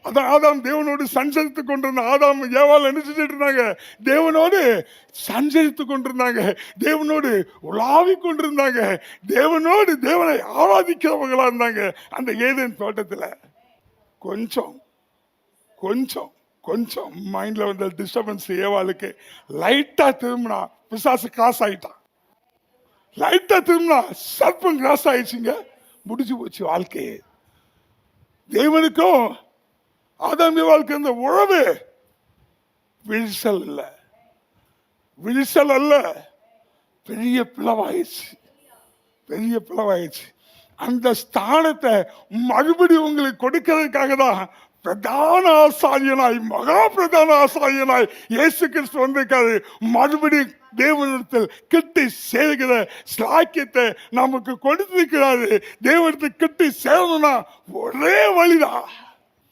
அதான் ஆதாம் தேவனோடு சஞ்சரித்து கொண்டிருந்த ஆதாம் ஏவாள் என்ன செஞ்சுட்டு இருந்தாங்க? தேவனோடு சஞ்சரித்து கொண்டிருந்தாங்க, தேவனோடு உலாவி கொண்டிருந்தாங்க, தேவனோடு தேவனை ஆராதிக்கிறவங்களா இருந்தாங்க அந்த ஏதேன் தோட்டத்தில். கொஞ்சம் கொஞ்சம் கொஞ்சம் மைண்ட்ல வந்த டிஸ்டர்பன்ஸ் ஏவாளுக்கு. லைட்டா திரும்பினா பிசாசு கிராஸ் ஆயிட்டான். லைட்டா திரும்பினா சர்ப்பம் கிராஸ் ஆயிடுச்சுங்க. முடிஞ்சு போச்சு வாழ்க்கை. தேவனுக்கும் ஆதாம் ஏவாளுக்கு இந்த உறவு விழிசல் இல்ல, விழிசல் அல்ல, பெரிய பிளவாயிடுச்சு, பெரிய பிளவாயிடுச்சு. அந்த ஸ்தானத்தை மறுபடியும் உங்களுக்கு கொடுக்கிறதுக்காக தான் பிரதான ஆசாரியனாய், மகா பிரதான ஆசாரியனாய் இயேசு கிறிஸ்து வந்திருக்காரு. மறுபடியும் தேவனிடத்தில் கிட்டி சேர்கிற ஸ்லாக்கியத்தை நமக்கு கொடுத்திருக்கிறாரு. தேவனிடத்தில் கிட்டி சேரணும்னா ஒரே வழிதான்,